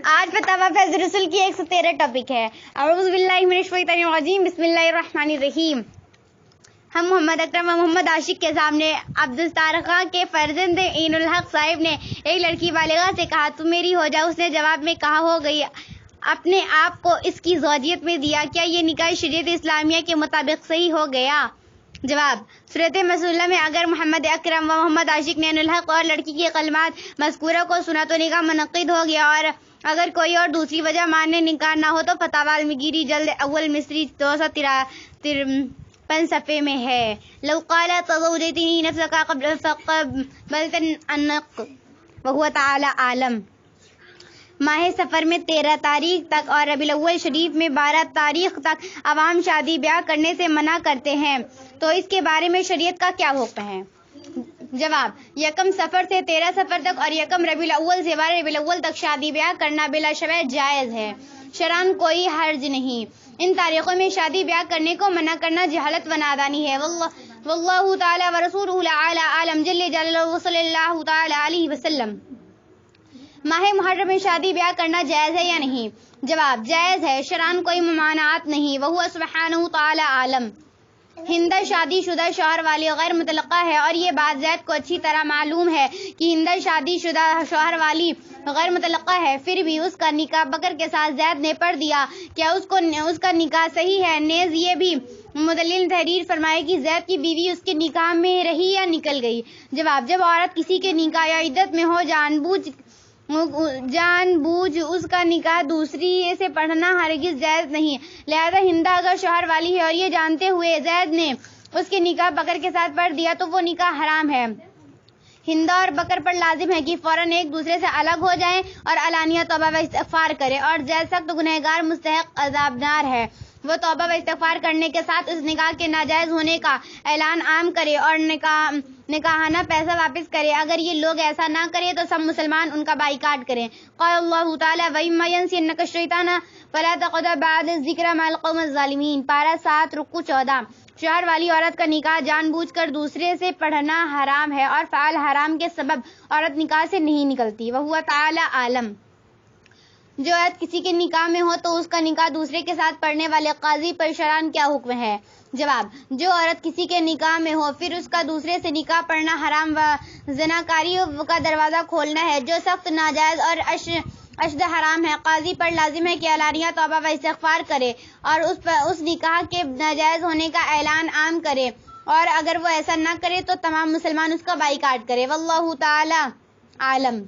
آج فتاوی فیض رسول کی 113 ٹاپک ہے۔ اعوذ باللہ من الشیطان الرجیم، بسم اللہ الرحمن الرحیم۔ ہم محمد اکرم و محمد عاشق کے سامنے عبدالستار خان کے فرزند عین الحق صاحب نے ایک لڑکی بالغہ سے کہا تم میری ہو جا۔ اس نے جواب میں کہا ہو گئی، اپنے آپ کو اس کی زوجیت میں دیا، کیا یہ نکاح شریعت اسلامیہ کے مطابق صحیح ہو گیا؟ جواب: صورت مسئلہ میں اگر محمد اکرم و محمد عاشق نے عین الحق اور لڑکی کی کلمات مذکورہ کو سنا تو نکاح منعقد ہو گیا، اور اگر کوئی اور دوسری وجہ ماننے نکاح نہ ہو تو فتاوی المگیری جلد اول مصری 253 صفحے میں ہے۔ لو قال تزوجتنی نفسک قبل فقبلت النق وهو تعالی عالم۔ ماہ سفر میں 13 تاریخ تک اور ربیع الاول شریف میں 12 تاریخ تک عوام شادی بیاہ کرنے سے منع کرتے ہیں، تو اس کے بارے میں شریعت کا کیا حکم ہے؟ جواب: 1 سفر سے 13 سفر تک اور 1 ربیع الاول سے 12 ربیع الاول تک شادی بیاہ کرنا بلا شبہ جائز ہے، شرعاً کوئی حرج نہیں۔ ان تاریخوں میں شادی بیاہ کرنے کو منع کرنا جہالت و نادانی ہے۔ واللہ تعالی و رسولہ اعلی عالم جل جلالہ صلی اللہ تعالی علیہ وسلم۔ ماہ محرم میں شادی بیاہ کرنا جائز ہے یا نہیں؟ جواب: جائز ہے، شرعاً کوئی ممانعت نہیں، وہو سبحانہ تعالی عالم۔ ہندہ شادی شدہ شوہر والی غیر مطلقہ ہے، اور یہ بات زید کو اچھی طرح معلوم ہے کہ ہندہ شادی شدہ شوہر والی غیر مطلقہ ہے، پھر بھی اس کا نکاح بکر کے ساتھ زید نے پڑھ دیا، کیا اس کا نکاح صحیح ہے؟ نیز یہ بھی مدلل تحریر فرمائے کہ زید کی بیوی اس کے نکاح میں رہی یا نکل گئی؟ جواب: جب عورت کسی کے نکاح یا عدت میں ہو جان بوجھ اس کا نکاح دوسری سے پڑھنا ہرگز جائز نہیں، لہذا ہندہ اگر شوہر والی ہے اور یہ جانتے ہوئے زید نے اس کے نکاح بکر کے ساتھ پڑھ دیا تو وہ نکاح حرام ہے۔ ہندہ اور بکر پر لازم ہے کہ فوراً ایک دوسرے سے الگ ہو جائیں اور علانیہ توبہ و استغفار کرے، اور زید سخت گنہگار مستحق عذابنار ہے، وہ توبہ و استغفار کرنے کے ساتھ اس نکاح کے ناجائز ہونے کا اعلان عام کرے اور نکاحانہ پیسہ واپس کرے۔ اگر یہ لوگ ایسا نہ کریں تو سب مسلمان ان کا بائیکاٹ کریں۔ قال اللہ تعالی وَإِمَّا يَنْسِيَنَّكَ الشَّيْطَانُ فَلَا تَقْعُدْ بَعْدَ الذِّكْرِ مَعَ الْقَوْمِ الظَّالِمِينَ۔ پارہ 7 رکوع 14۔ شوہر والی عورت کا نکاح جان بوجھ کر دوسرے سے پڑھنا حرام ہے، اور فعل حرام کے سبب عورت نکاح سے نہیں نکلتی، وہو تعالی عالم۔ جو عورت کسی کے نکاح میں ہو تو اس کا نکاح دوسرے کے ساتھ پڑھنے والے قاضی پر شرعاً کیا حکم ہے؟ جواب: جو عورت کسی کے نکاح میں ہو پھر اس کا دوسرے سے نکاح پڑھنا حرام و زناکاری کا دروازہ کھولنا ہے، جو سخت ناجائز اور اشد حرام ہے۔ قاضی پر لازم ہے کہ علانیہ توبہ و استغفار کرے اور اس نکاح کے ناجائز ہونے کا اعلان عام کرے، اور اگر وہ ایسا نہ کرے تو تمام مسلمان اس کا بائیکاٹ کرے، واللہ تعالی عالم۔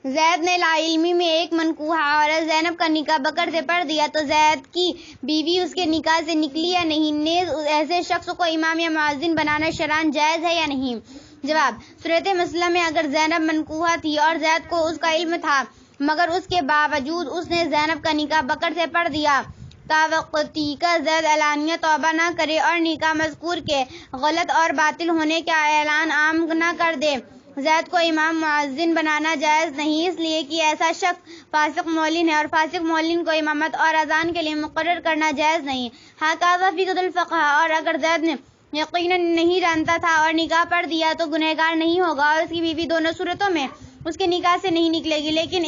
زید نے لا علمی میں ایک منکوحہ عورت زینب کا نکاح بکر سے پڑھ دیا تو زید کی بیوی اس کے نکاح سے نکلی یا نہیں؟ نیز ایسے شخص کو امام یا مؤذن بنانا شرعاً جائز ہے یا نہیں؟ جواب: صورت مسئلہ میں اگر زینب منکوحہ تھی اور زید کو اس کا علم تھا مگر اس کے باوجود اس نے زینب کا نکاح بکر سے پڑھ دیا، تاوقتی کا زید علانیہ توبہ نہ کرے اور نکاح مذکور کے غلط اور باطل ہونے کا اعلان عام نہ کر دے، زید کو امام مؤذن بنانا جائز نہیں، اس لیے کہ ایسا شخص فاسق معلن ہے، اور فاسق معلن کو امامت اور اذان کے لیے مقرر کرنا جائز نہیں۔ ھذا فی قد الفقہ۔ اور اگر زید نے یقیناً نہیں جانتا تھا اور نکاح پڑھ دیا تو گنہگار نہیں ہوگا، اور اس کی بیوی دونوں صورتوں میں اس کے نکاح سے نہیں نکلے گی، لیکن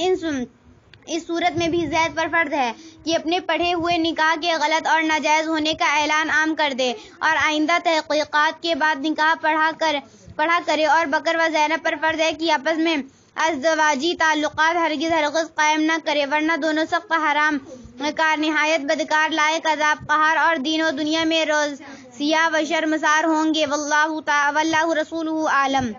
اس صورت میں بھی زید پر فرض ہے کہ اپنے پڑھے ہوئے نکاح کے غلط اور ناجائز ہونے کا اعلان عام کر دے اور آئندہ تحقیقات کے بعد نکاح پڑھا کرے، اور بکر و زینب پر فرض ہے کہ آپس میں ازدواجی تعلقات ہرگز قائم نہ کرے، ورنہ دونوں سخت حرام کار، نہایت بدکار، لائق عذاب، قہار اور دین و دنیا میں روز سیاہ و شرمسار ہوں گے، واللہ رسولہ عالم۔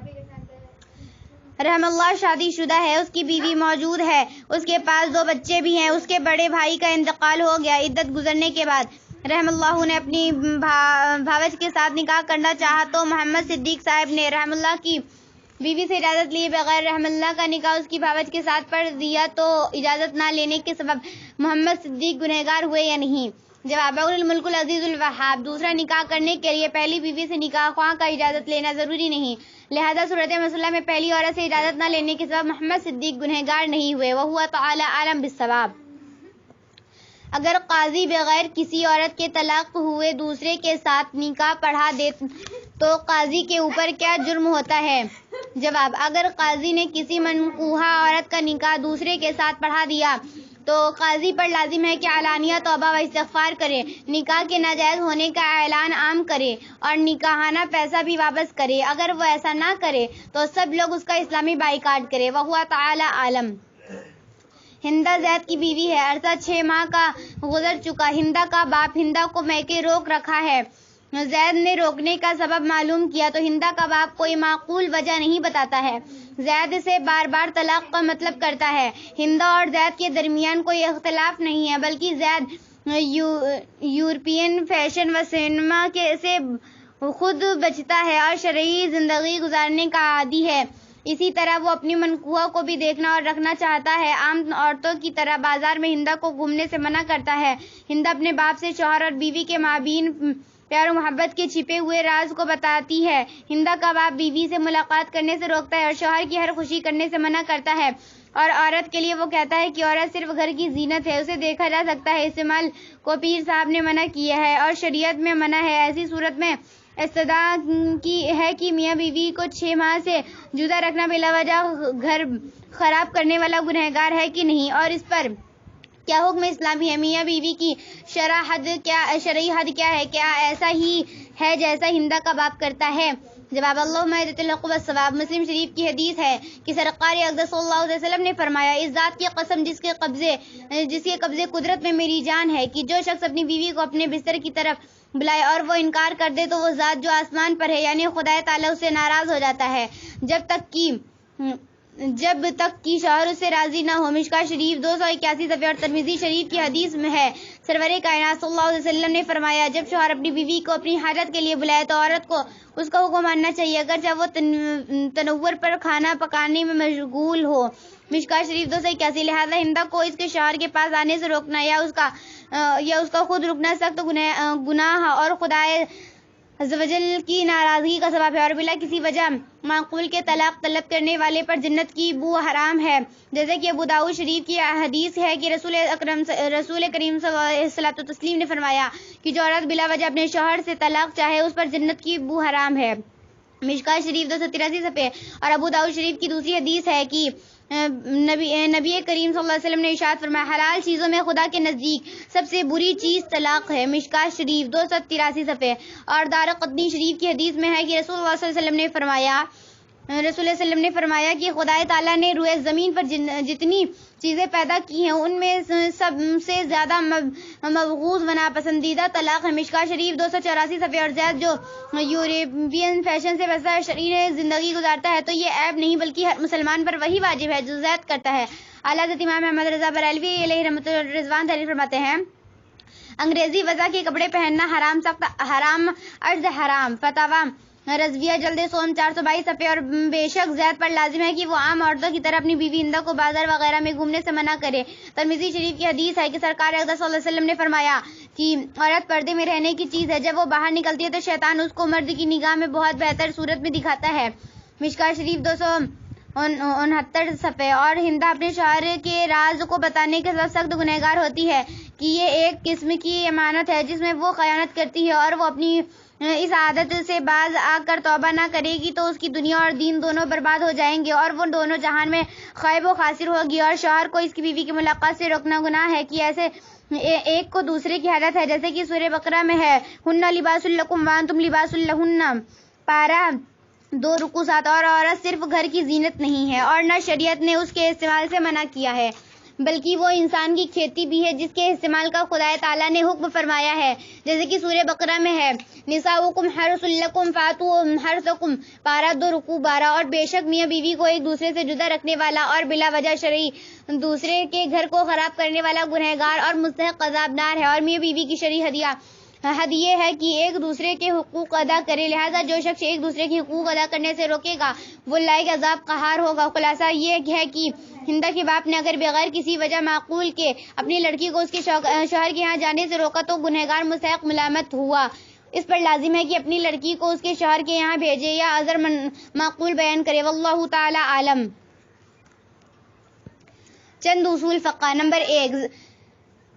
رحم اللہ شادی شدہ ہے، اس کی بیوی موجود ہے، اس کے پاس 2 بچے بھی ہیں، اس کے بڑے بھائی کا انتقال ہو گیا۔ عدت گزرنے کے بعد رحم اللہ نے اپنی بھاوج کے ساتھ نکاح کرنا چاہا تو محمد صدیق صاحب نے رحم اللہ کی بیوی سے اجازت لیے بغیر رحم اللہ کا نکاح اس کی بھاوج کے ساتھ پڑھ دیا، تو اجازت نہ لینے کے سبب محمد صدیق گنہگار ہوئے یا نہیں؟ جواب: الملک العزیز الوہاب۔ دوسرا نکاح کرنے کے لیے پہلی بیوی سے نکاح خواہ کا اجازت لینا ضروری نہیں، لہذا صورت مسئلہ میں پہلی عورت سے اجازت نہ لینے کے سبب محمد صدیق گنہگار نہیں ہوئے، وہو تعالی عالم بالصواب۔ اگر قاضی بغیر کسی عورت کے طلاق ہوئے دوسرے کے ساتھ نکاح پڑھا دے تو قاضی کے اوپر کیا جرم ہوتا ہے؟ جواب: اگر قاضی نے کسی منکوحہ عورت کا نکاح دوسرے کے ساتھ پڑھا دیا تو قاضی پر لازم ہے کہ علانیہ توبہ و استغفار کرے، نکاح کے ناجائز ہونے کا اعلان عام کرے اور نکاحانہ پیسہ بھی واپس کرے۔ اگر وہ ایسا نہ کرے تو سب لوگ اس کا اسلامی بائیکاٹ کریں۔ وَهُوَ تَعَالَىٰ عَالَمٌ۔ ہندہ زید کی بیوی ہے، عرصہ 6 ماہ کا گزر چکا۔ ہندہ کا باپ ہندہ کو میکے روک رکھا ہے۔ زید نے روکنے کا سبب معلوم کیا تو ہندہ کا باپ کوئی معقول وجہ نہیں بتاتا ہے۔ زید سے بار بار طلاق کا مطلب کرتا ہے۔ ہندہ اور زید کے درمیان کوئی اختلاف نہیں ہے، بلکہ زید یورپین فیشن و سینما سے خود بچتا ہے اور شرعی زندگی گزارنے کا عادی ہے۔ اسی طرح وہ اپنی منکوحہ کو بھی دیکھنا اور رکھنا چاہتا ہے۔ عام عورتوں کی طرح بازار میں ہندہ کو گھومنے سے منع کرتا ہے۔ ہندہ اپنے باپ سے شوہر اور بیوی کے مابین پیار و محبت کے چھپے ہوئے راز کو بتاتی ہے۔ ہندہ کا باپ بیوی سے ملاقات کرنے سے روکتا ہے اور شوہر کی ہر خوشی کرنے سے منع کرتا ہے، اور عورت کے لیے وہ کہتا ہے کہ عورت صرف گھر کی زینت ہے، اسے دیکھا جا سکتا ہے۔ استعمال کو پیر صاحب نے منع کیا ہے اور شریعت میں منع ہے۔ ایسی صورت میں استدعا کی ہے کہ میاں بیوی کو 6 ماہ سے جدا رکھنا بلا وجہ گھر خراب کرنے والا گنہگار ہے کہ نہیں، اور اس پر کیا حکم اسلامی ہے؟ میاں بیوی کی شرعی حد کیا ہے؟ کیا ایسا ہی ہے جیسا ہندہ کا باپ کرتا ہے؟ جواب: اللہم اہدنا الحق والصواب۔ مسلم شریف کی حدیث ہے کہ سرکار اقدس صلی اللہ علیہ وسلم نے فرمایا: اس ذات کی قسم جس کے قبضے قدرت میں میری جان ہے، کہ جو شخص اپنی بیوی کو اپنے بستر کی طرف بلائے اور وہ انکار کر دے تو وہ ذات جو آسمان پر ہے یعنی خدا تعالیٰ اس سے ناراض ہو جاتا ہے جب تک کہ شوہر اس سے راضی نہ ہو۔ مشکاہ شریف 281 صفحے اور ترمذی شریف کی حدیث میں ہے، سرور کائنات صلی اللہ علیہ وسلم نے فرمایا: جب شوہر اپنی بیوی کو اپنی حاجت کے لیے بلائے تو عورت کو اس کا حکم ماننا چاہیے، اگرچہ وہ تنور پر کھانا پکانے میں مشغول ہو۔ مشکاہ شریف 281۔ لہذا ہندہ کو اس کے شوہر کے پاس آنے سے روکنا یا اس کا خود رکنا سخت گناہ اور خدائے عزوجل کی ناراضگی کا سبب ہے، اور بلا کسی وجہ معقول کے طلاق طلب کرنے والے پر جنت کی بو حرام ہے، جیسے کہ ابو داؤد شریف کی حدیث ہے کہ رسول کریم صلی اللہ علیہ وسلم نے فرمایا کہ جو عورت بلا وجہ اپنے شوہر سے طلاق چاہے اس پر جنت کی بو حرام ہے۔ مشکاہ شریف 283 صفحے اور ابو داؤد شریف کی دوسری حدیث ہے کہ نبی کریم صلی اللہ علیہ وسلم نے ارشاد فرمایا: حلال چیزوں میں خدا کے نزدیک سب سے بری چیز طلاق ہے۔ مشکاہ شریف 283 صفحے اور دارقطنی شریف کی حدیث میں ہے کہ رسول اللہ صلی اللہ علیہ وسلم نے فرمایا کہ خدا تعالیٰ نے روئے زمین پر جتنی چیزیں پیدا کی ہیں ان میں سب سے زیادہ مبغوض و ناپسندیدہ طلاق ہے۔ مشکاہ شریف 284 صفحے اور زید جو یورپین فیشن سے ویسا شرعی زندگی گزارتا ہے تو یہ عیب نہیں بلکہ ہر مسلمان پر وہی واجب ہے جو زید کرتا ہے۔ اعلیٰ حضرت امام احمد رضا بریلوی علیہ رحمۃ الرضوان تحریر فرماتے ہیں: انگریزی وضع کے کپڑے پہننا حرام، سخت حرام، عرض حرام۔ فتاویٰ رضویہ جلد سوم 422 صفحے اور بے شک زید پر لازم ہے کہ وہ عام عورتوں کی طرح اپنی بیوی ہندہ کو بازار وغیرہ میں گھومنے سے منع کرے۔ ترمذی شریف کی حدیث ہے کہ سرکار اقدس صلی اللہ علیہ وسلم نے فرمایا کہ عورت پردے میں رہنے کی چیز ہے، جب وہ باہر نکلتی ہے تو شیطان اس کو مرد کی نگاہ میں بہت بہتر صورت میں دکھاتا ہے۔ مشکاہ شریف 269 صفحے اور ہندہ اپنے شوہر کے راز کو بتانے کے سبب سخت گنہگار ہوتی ہے کہ یہ ایک قسم کی امانت ہے جس میں وہ خیانت کرتی ہے، اور وہ اپنی اس عادت سے باز آ کر توبہ نہ کرے گی تو اس کی دنیا اور دین دونوں برباد ہو جائیں گے اور وہ دونوں جہان میں خائب و خاسر ہوگی۔ اور شوہر کو اس کی بیوی کی ملاقات سے روکنا گناہ ہے کہ ایسے ایک کو دوسرے کی حاجت ہے، جیسے کہ سورہ بقرہ میں ہے: ہن لباس لکم وانتم لباس لہن، پارہ 2 رکوع 7۔ اور عورت صرف گھر کی زینت نہیں ہے اور نہ شریعت نے اس کے استعمال سے منع کیا ہے بلکہ وہ انسان کی کھیتی بھی ہے جس کے استعمال کا خدا تعالیٰ نے حکم فرمایا ہے، جیسے کہ سورہ بقرہ میں ہے: نساؤکم حرث لکم فاتوا حرثکم، پارہ 2 رکوع 12۔ اور بے شک میاں بیوی کو ایک دوسرے سے جدا رکھنے والا اور بلا وجہ شرعی دوسرے کے گھر کو خراب کرنے والا گنہگار اور مستحق عذاب نار ہے، اور میاں بیوی کی شرعی حد یہ ہے کہ ایک دوسرے کے حقوق ادا کرے، لہذا جو شخص ایک دوسرے کے حقوق ادا کرنے سے روکے گا وہ لائق عذاب قہار ہوگا۔ خلاصہ یہ ہے کہ ہندہ کے باپ نے اگر بغیر کسی وجہ معقول کے اپنی لڑکی کو اس کے شوہر کے یہاں جانے سے روکا تو گنہگار مستحق ملامت ہوا، اس پر لازم ہے کہ اپنی لڑکی کو اس کے شوہر کے یہاں بھیجے یا عذر معقول بیان کرے۔ واللہ تعالی عالم۔ چند اصول فقہ۔ نمبر 1،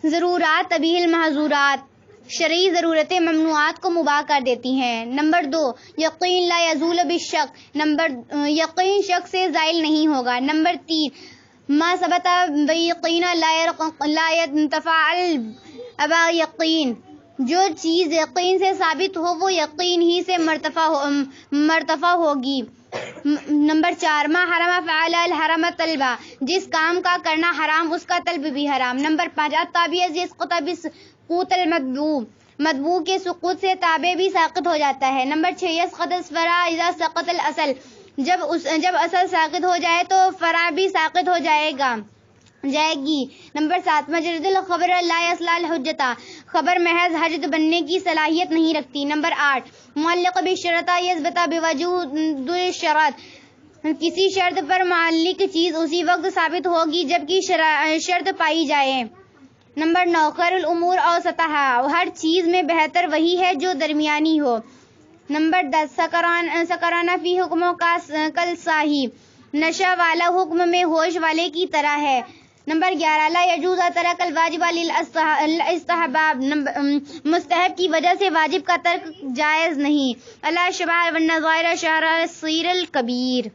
ضرورات تبیح المحظورات۔ شرعی ضرورتیں ممنوعات کو مباح کر دیتی ہیں۔ نمبر 2، یقین لا یزول بالشک، یقین شک سے زائل نہیں ہوگا۔ نمبر 3، ما ثبت بیقین لا يتفاعل ابا یقین، جو چیز یقین سے ثابت ہو وہ یقین ہی سے مرتفع ہوگی۔ نمبر 4، ما حرم فعل الحرم طلبہ، جس کام کا کرنا حرام اس کا طلب بھی حرام۔ نمبر 5، التابع یسقط بسقوط المتبوع، متبوع کے سقوط سے تابع بھی ساقط ہو جاتا ہے۔ نمبر 6، یسقط الفرع اذا سقط الاصل، جب اصل ساقط ہو جائے تو فرع بھی ساقط ہو جائے گی۔ نمبر 7، مجرد الخبر لا یصلح الحجۃ، خبر محض حجت بننے کی صلاحیت نہیں رکھتی۔ نمبر 8، معلق بالشرط یثبت بوجود الشرط، کسی شرط پر معلق چیز اسی وقت ثابت ہوگی جبکہ شرط پائی جائے۔ نمبر 9، خیر الامور اوسطھا، ہر چیز میں بہتر وہی ہے جو درمیانی ہو۔ نمبر 10، سکرانہ فی حکموں کا کل صاحی، نشہ والا حکم میں ہوش والے کی طرح ہے۔ نمبر 11، لا یجوز ترک الواجب للاستحباب، مستحب کی وجہ سے واجب کا ترک جائز نہیں۔ اللہ شبہ والنظائر شہر الصغیر الکبیر۔